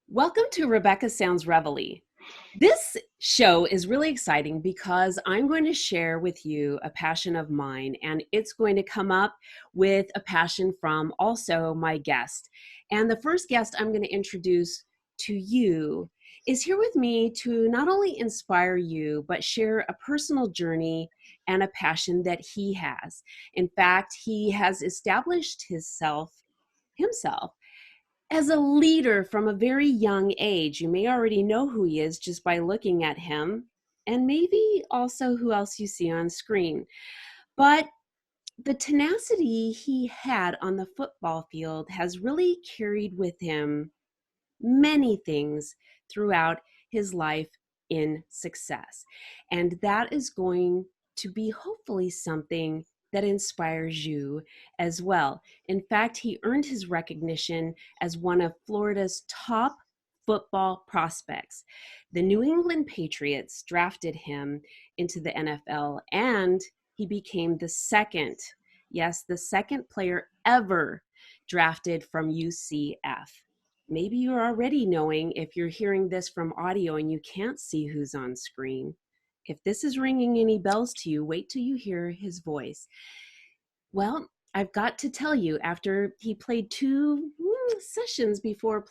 Welcome to Rebecca Sounds Reveille. This show is really exciting because I'm going to share with you a passion of mine, and it's going to come up with a passion from also my guest. And the first guest I'm going to introduce to you is here with me to not only inspire you, but share a personal journey and a passion that he has. In fact, he has established himself as a leader from a very young age. You may already know who he is just by looking at him, and maybe also who else you see on screen. But the tenacity he had on the football field has really carried with him many things throughout his life in success. And that is going to be hopefully something that inspires you as well. In fact, he earned his recognition as one of Florida's top football prospects. The New England Patriots drafted him into the NFL, and he became the second player ever drafted from UCF. Maybe you're already knowing, if you're hearing this from audio and you can't see who's on screen. If this is ringing any bells to you, wait till you hear his voice. Well, I've got to tell you, after he played two sessions before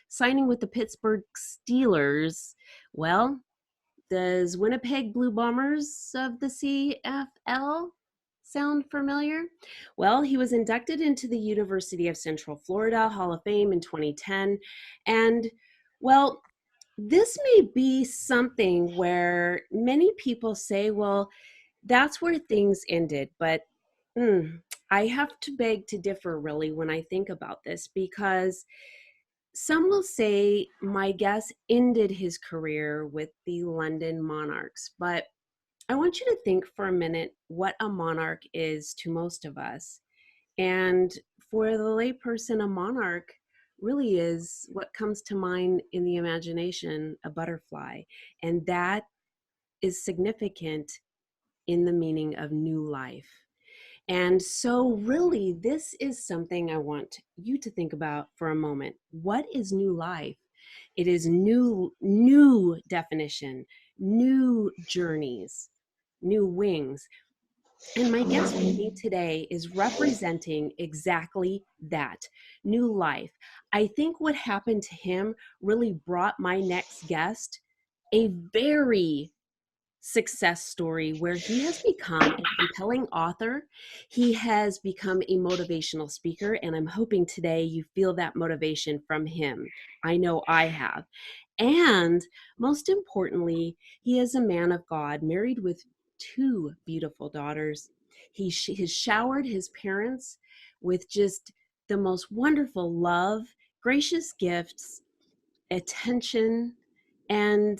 signing with the Pittsburgh Steelers, well, does Winnipeg Blue Bombers of the CFL sound familiar? Well, he was inducted into the University of Central Florida Hall of Fame in 2010. And, well, this may be something where many people say, well, that's where things ended. But I have to beg to differ, really, when I think about this, because some will say my guest ended his career with the London Monarchs, but I want you to think for a minute what a monarch is to most of us. And for the layperson, a monarch really is what comes to mind in the imagination, a butterfly. And that is significant in the meaning of new life. And so really, this is something I want you to think about for a moment. What is new life? It is new definition, new journeys, new wings. And my guest with me today is representing exactly that, new life. I think what happened to him really brought my next guest a very success story where he has become a compelling author. He has become a motivational speaker, and I'm hoping today you feel that motivation from him. I know I have. And most importantly, he is a man of God, married with two beautiful daughters. He has showered his parents with just the most wonderful love, gracious gifts, attention, and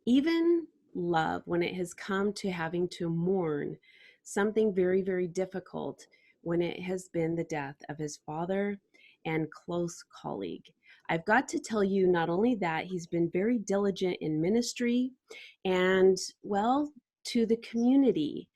even love when it has come to having to mourn something very, very difficult, when it has been the death of his father and close colleague. I've got to tell you, not only that, he's been very diligent in ministry and, well, to the community.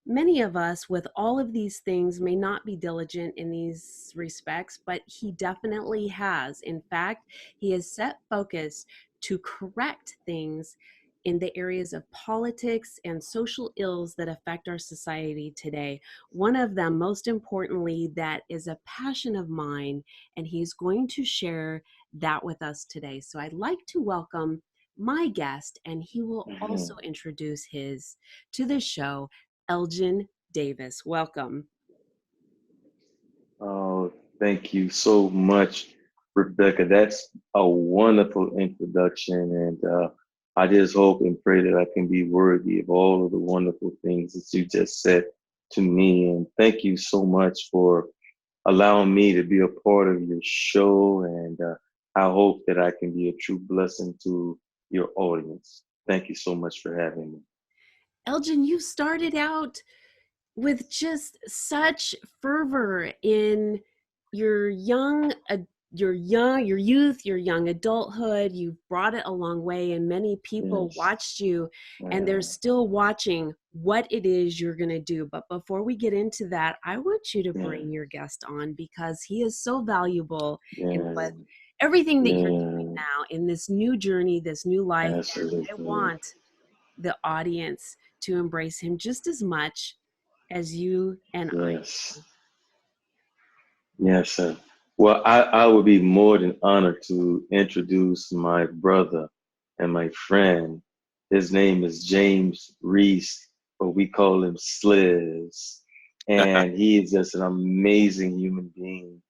Many of us with all of these things may not be diligent in these respects, but he definitely has. In fact, he has set focus to correct things in the areas of politics and social ills that affect our society today. One of them, most importantly, that is a passion of mine, and he's going to share that with us today. So I'd like to welcome my guest, and he will also introduce his to the show, Elgin Davis. Welcome. Oh, thank you so much, Rebecca. That's a wonderful introduction. And I just hope and pray that I can be worthy of all of the wonderful things that you just said to me. And thank you so much for allowing me to be a part of your show. And I hope that I can be a true blessing to your audience. Thank you so much for having me. Elgin, you started out with just such fervor in your young your youth, your young adulthood. You've brought it a long way, and many people Yes. watched you, and they're Yeah. still watching what it is you're going to do. But before we get into that, I want you to Yeah. bring your guest on, because he is so valuable in Yeah. what everything that you're doing Yeah. now in this new journey, this new life. And I Absolutely. want the audience to embrace him just as much as you and I. Yes. Yes, sir. Well, I would be more than honored to introduce my brother and my friend. His name is James Reese, but we call him Sliz. And he is just an amazing human being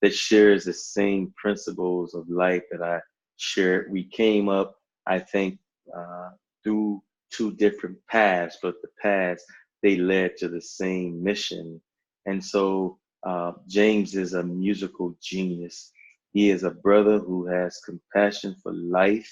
that shares the same principles of life that I share. We came up, I think, through two different paths, but the paths, they led to the same mission. And so James is a musical genius. He is a brother who has compassion for life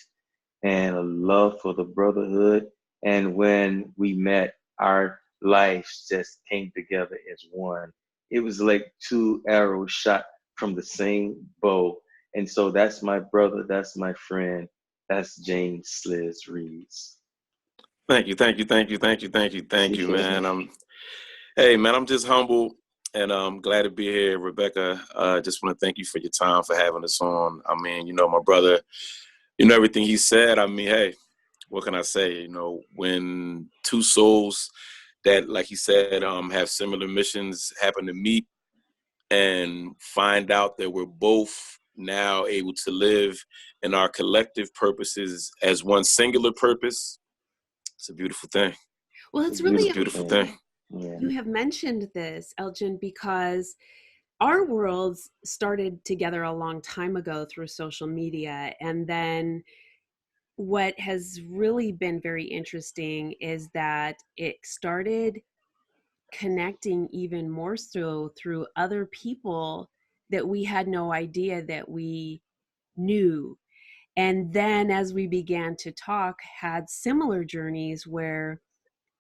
and a love for the brotherhood. And when we met, our lives just came together as one. It was like two arrows shot from the same bow. And so that's my brother, that's my friend, that's James Sliz Reese. Thank you, thank you, thank you, thank you, thank you, thank you, man. Hey, man, I'm just humble and I'm glad to be here, Rebecca. Just want to thank you for your time, for having us on. I mean, my brother, everything he said. I mean, hey, what can I say? When two souls that, like he said, have similar missions happen to meet and find out that we're both now able to live in our collective purposes as one singular purpose. It's a beautiful thing. Well, It's a it's It's really a beautiful beautiful thing. thing. Yeah. you have mentioned this, Elgin, because our worlds started together a long time ago through social media. And then what has really been very interesting is that it started connecting even more so through other people that we had no idea that we knew. And then as we began to talk, had similar journeys where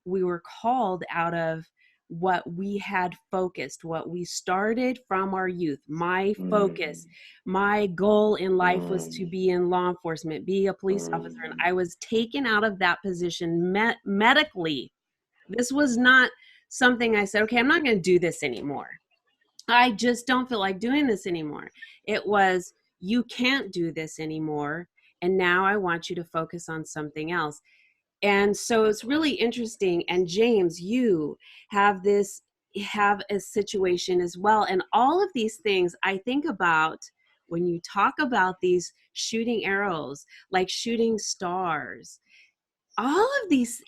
we were called out of what we had focused, what we started from our youth. My Mm, focus, my goal in life was to mm, be in law enforcement, be a police officer. And mm, I was taken out of that position medically. This was not something I said, okay, I'm not going to do this anymore. I just don't feel like doing this anymore. It was, you can't do this anymore. And now I want you to focus on something else. And so it's really interesting. And James, you have have a situation as well. And all of these things I think about when you talk about these shooting arrows, like shooting stars, all of these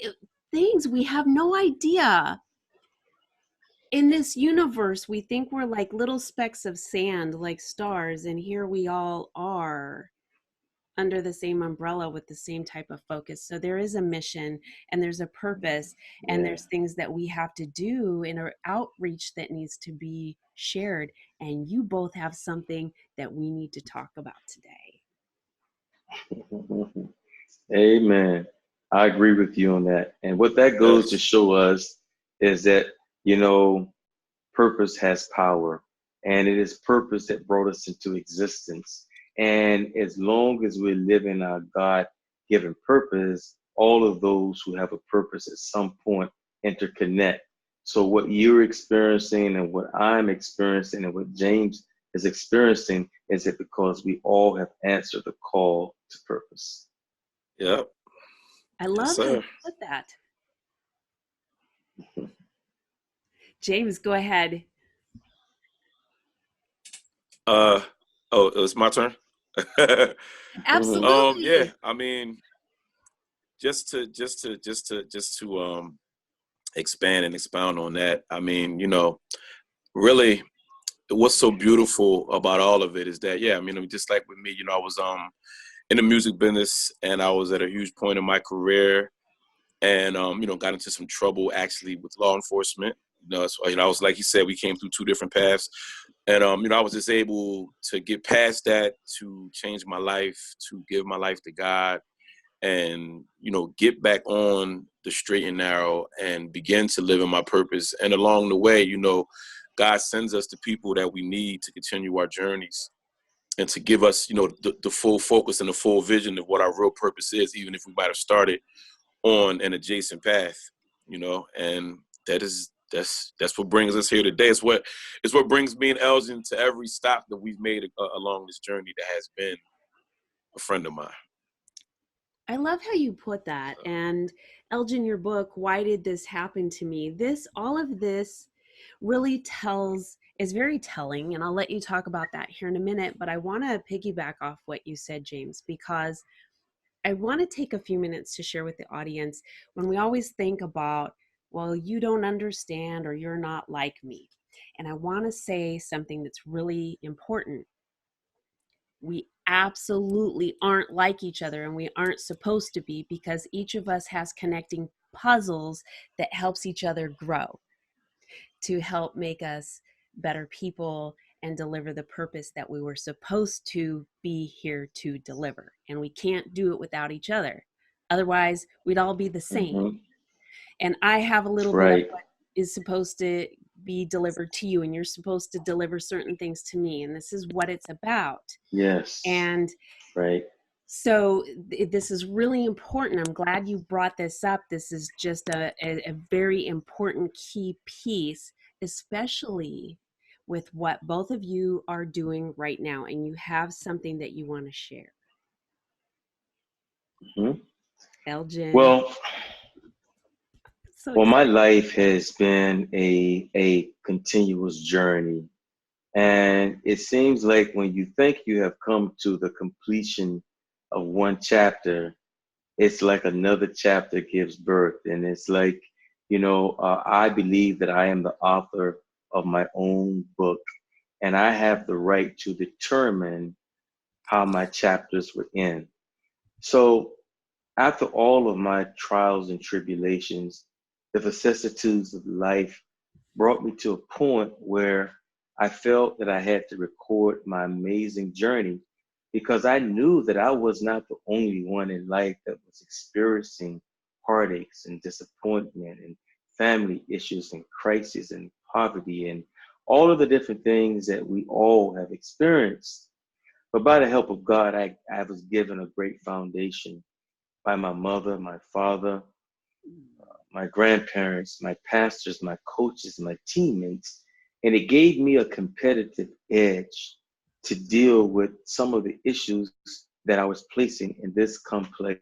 things, we have no idea. In this universe, we think we're like little specks of sand, like stars, and here we all are under the same umbrella with the same type of focus. So there is a mission and there's a purpose, and yeah. there's things that we have to do in our outreach that needs to be shared. And you both have something that we need to talk about today. Amen. I agree with you on that. And what that goes to Yes. show us is that, you know, purpose has power, and it is purpose that brought us into existence. And as long as we're living our God given purpose, all of those who have a purpose at some point interconnect. So, what you're experiencing and what I'm experiencing and what James is experiencing is that because we all have answered the call to purpose. Yep. I Yes, love how you sir. put that. James, go ahead. Uh oh, it's my turn. Yeah, Absolutely. I mean, just to expand and expound on that. I mean, really what's so beautiful about all of it is that, yeah, I mean, just like with me, I was in the music business and I was at a huge point in my career and got into some trouble actually with law enforcement. So, I was, like he said, we came through two different paths. And, I was just able to get past that, to change my life, to give my life to God and, get back on the straight and narrow and begin to live in my purpose. And along the way, God sends us the people that we need to continue our journeys. and to give us, the full focus and the full vision of what our real purpose is, even if we might have started on an adjacent path, and that's what brings us here today. It's what brings me and Elgin to every stop that we've made along this journey that has been a friend of mine. I love how you put that. And Elgin, your book, Why Did This Happen to Me? All of this really is very telling. And I'll let you talk about that here in a minute. But I want to piggyback off what you said, James, because I want to take a few minutes to share with the audience when we always think about, well, you don't understand or you're not like me. And I want to say something that's really important. We absolutely aren't like each other, and we aren't supposed to be, because each of us has connecting puzzles that helps each other grow to help make us better people and deliver the purpose that we were supposed to be here to deliver. And we can't do it without each other. Otherwise, we'd all be the same. Mm-hmm. And I have a little bit of what is supposed to be delivered to you, and you're supposed to deliver certain things to me. And this is what it's about. Yes. And so this is really important. I'm glad you brought this up. This is just a very important key piece, especially with what both of you are doing right now. And you have something that you want to share. Mm-hmm. Elgin. Well, my life has been a continuous journey. And it seems like when you think you have come to the completion of one chapter, it's like another chapter gives birth. And it's like, I believe that I am the author of my own book, and I have the right to determine how my chapters would end. So after all of my trials and tribulations, the vicissitudes of life brought me to a point where I felt that I had to record my amazing journey, because I knew that I was not the only one in life that was experiencing heartaches and disappointment and family issues and crises and poverty and all of the different things that we all have experienced. But by the help of God, I was given a great foundation by my mother, my father, my grandparents, my pastors, my coaches, my teammates, and it gave me a competitive edge to deal with some of the issues that I was placing in this complex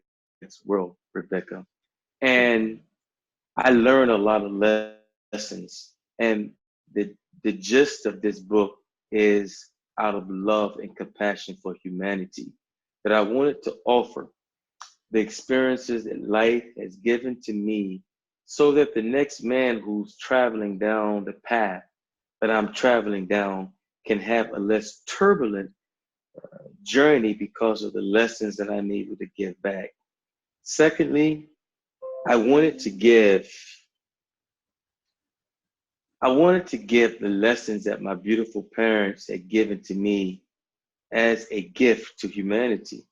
world, Rebecca. And I learned a lot of lessons. And the gist of this book is out of love and compassion for humanity, that I wanted to offer the experiences that life has given to me, so that the next man who's traveling down the path that I'm traveling down can have a less turbulent journey because of the lessons that I'm able to give back. Secondly, I wanted to give the lessons that my beautiful parents had given to me as a gift to humanity,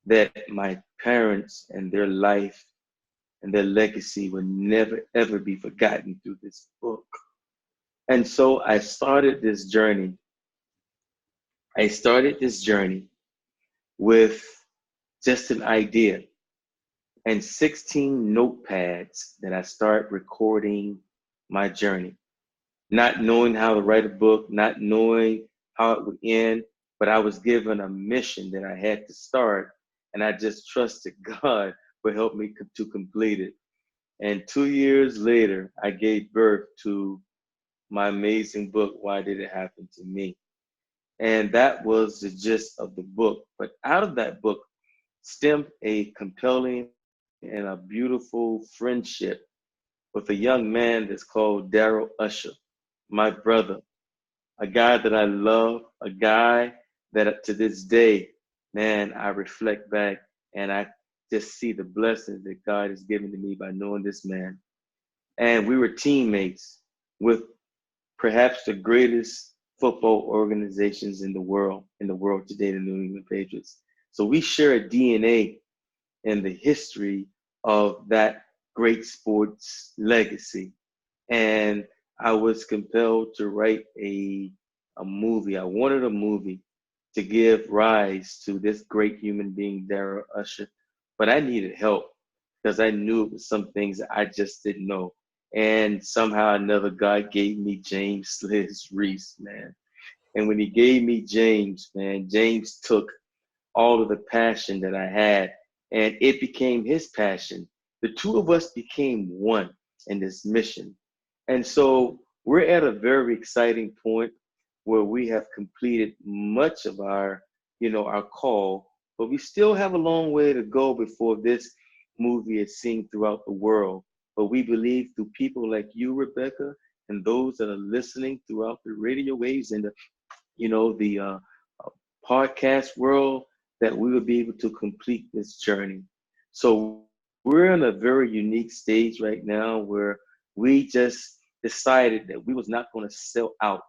that my parents and their life and their legacy will never, ever be forgotten through this book. And so I started this journey. With just an idea and 16 notepads that I started recording my journey, not knowing how to write a book, not knowing how it would end, but I was given a mission that I had to start, and I just trusted God would help me to complete it. And 2 years later, I gave birth to my amazing book, Why Did It Happen to Me? And that was the gist of the book. But out of that book stemmed a compelling and a beautiful friendship with a young man that's called Daryl Usher, my brother, a guy that I love, a guy that to this day, man, I reflect back and I just see the blessings that God has given to me by knowing this man. And we were teammates with perhaps the greatest football organizations in the world today, the New England Patriots. So we share a DNA in the history of that great sports legacy. And I was compelled to write a movie. I wanted a movie to give rise to this great human being, Darrell Usher. But I needed help because I knew it was some things that I just didn't know. And somehow or another, God gave me James Sliz Reese, man. And when he gave me James, man, James took all of the passion that I had, and it became his passion. The two of us became one in this mission. And so we're at a very exciting point where we have completed much of our, our call, but we still have a long way to go before this movie is seen throughout the world. But we believe through people like you, Rebecca, and those that are listening throughout the radio waves and the podcast world, that we will be able to complete this journey. So we're in a very unique stage right now where we just decided that we was not going to sell out.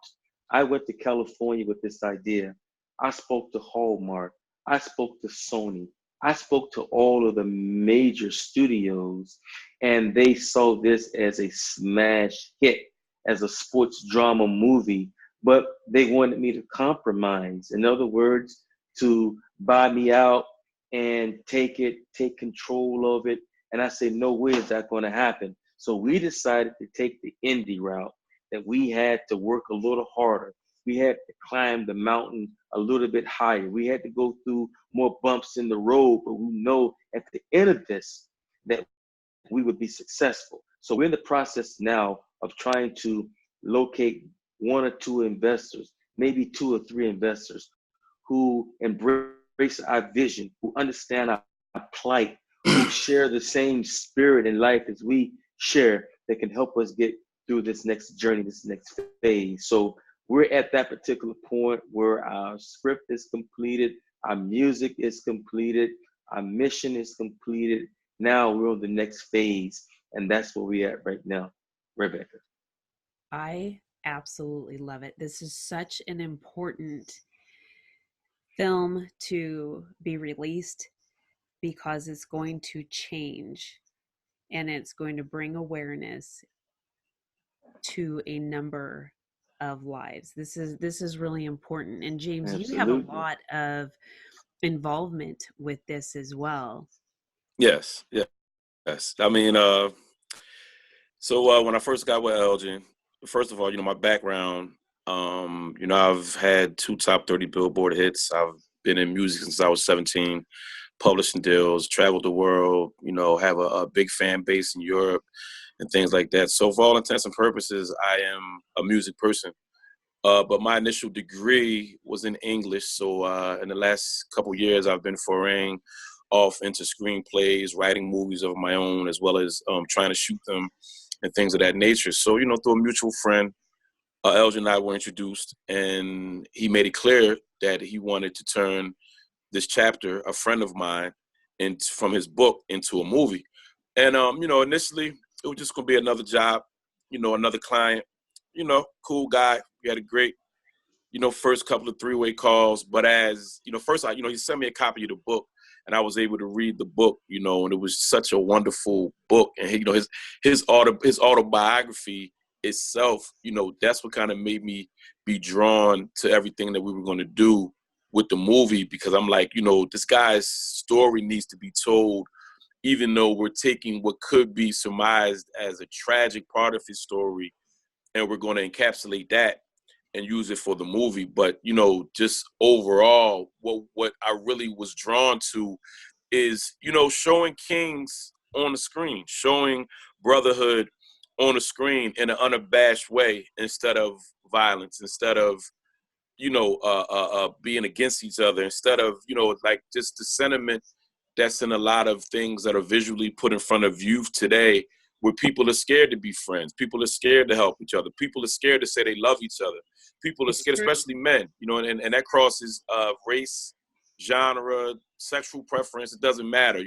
I went to California with this idea. I spoke to Hallmark. I spoke to Sony. I spoke to all of the major studios, and they saw this as a smash hit, as a sports drama movie, but they wanted me to compromise. In other words, to buy me out and take control of it. And I said, no way is that going to happen. So we decided to take the indie route, that we had to work a little harder. We had to climb the mountain a little bit higher. We had to go through more bumps in the road, but we know at the end of this that we would be successful. So we're in the process now of trying to locate one or two investors, maybe two or three investors who embrace our vision, who understand our plight, who share the same spirit in life as we share, that can help us get through this next journey, this next phase. So we're at that particular point where our script is completed, our music is completed, our mission is completed. Now we're on the next phase, and that's where we're at right now, Rebecca. I absolutely love it. This is such an important film to be released because it's going to change and it's going to bring awareness to a number of lives. This is really important. And James, you have a Absolutely. lot of involvement with this as well. Yes. I mean, so when I first got with Elgin, first of all, my background, I've had 2 top 30 Billboard hits. I've been in music since I was 17, publishing deals, traveled the world, have a big fan base in Europe and things like that. So for all intents and purposes, I am a music person. But my initial degree was in English. So in the last couple years, I've been foraying off into screenplays, writing movies of my own, as well as trying to shoot them and things of that nature. So, through a mutual friend, Elgin and I were introduced, and he made it clear that he wanted to turn this chapter, a friend of mine, from his book into a movie. And, initially, it was just going to be another job, another client, cool guy. We had a great, first couple of 3-way calls. But as, first, he sent me a copy of the book, and I was able to read the book, and it was such a wonderful book. And, his autobiography itself, that's what kind of made me be drawn to everything that we were going to do with the movie, because I'm like, this guy's story needs to be told, even though we're taking what could be surmised as a tragic part of his story, and we're going to encapsulate that and use it for the movie. But, just overall, what I really was drawn to is, showing kings on the screen, showing brotherhood on the screen in an unabashed way, instead of violence, instead of, being against each other, instead of, like just the sentiment that's in a lot of things that are visually put in front of youth today, where people are scared to be friends. People are scared to help each other. People are scared to say they love each other. People are scared, especially men, and that crosses race, genre, sexual preference. It doesn't matter,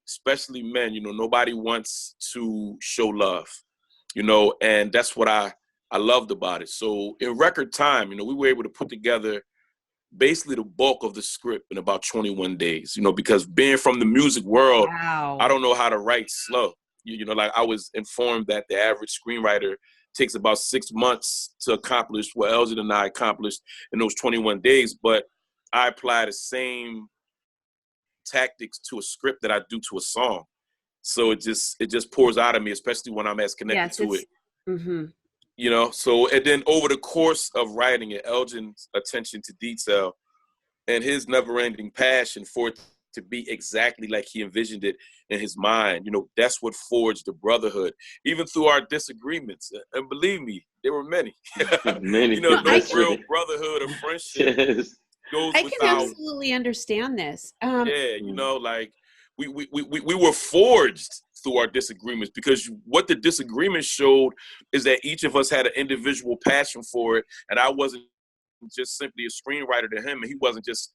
especially men, nobody wants to show love, and that's what I loved about it. So in record time, we were able to put together basically the bulk of the script in about 21 days, because being from the music world, Wow. I don't know how to write slow. Like I was informed that the average screenwriter takes about 6 months to accomplish what Elgin and I accomplished in those 21 days. But I apply the same tactics to a script that I do to a song. So it just pours out of me, especially when I'm as connected Yes, to it's it. mm-hmm. You know, so and then over the course of writing it, Elgin's attention to detail and his never-ending passion for it to be exactly like he envisioned it in his mind, you know, that's what forged the brotherhood, even through our disagreements. And believe me, there were many. Many. You know, No, no I That's can real right. brotherhood or friendship Yes. goes I can without. absolutely understand this. Yeah, you know, like we were forged through our disagreements, because what the disagreement showed is that each of us had an individual passion for it, and I wasn't just simply a screenwriter to him, and he wasn't just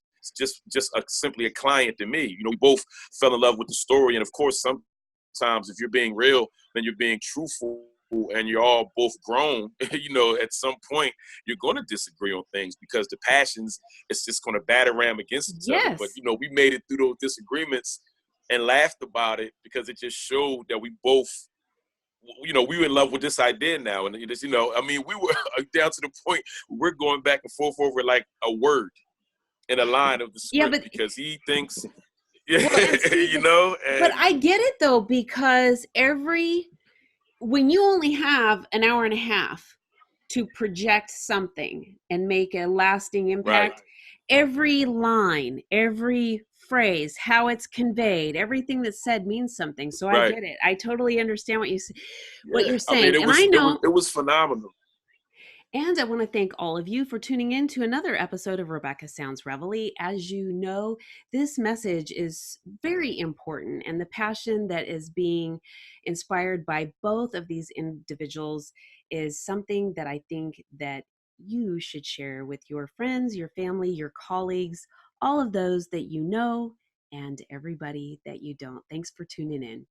simply a client to me. You know, we both fell in love with the story, and of course, sometimes if you're being real, then you're being truthful, and you're all both grown. You know, at some point you're going to disagree on things because the passions, it's just going to batter ram against each other. But Yes. you know, we made it through those disagreements and laughed about it because it just showed that we both, you know, we were in love with this idea now. And it just, you know, I mean, we were down to the point we're going back and forth over like a word in a line of the Yeah, script but because he thinks, well, and see, you know, but and I get it though, because when you only have an hour and a half to project something and make a lasting right, impact, every line, every phrase, how it's conveyed, everything that's said means something. So I right. get it. I totally understand what Yeah. you're I mean, saying. And I know, it was phenomenal. and I want to thank all of you for tuning in to another episode of Rebecca Sounds Reveille. As you know, this message is very important, and the passion that is being inspired by both of these individuals is something that I think that you should share with your friends, your family, your colleagues, all of those that you know, and everybody that you don't. Thanks for tuning in.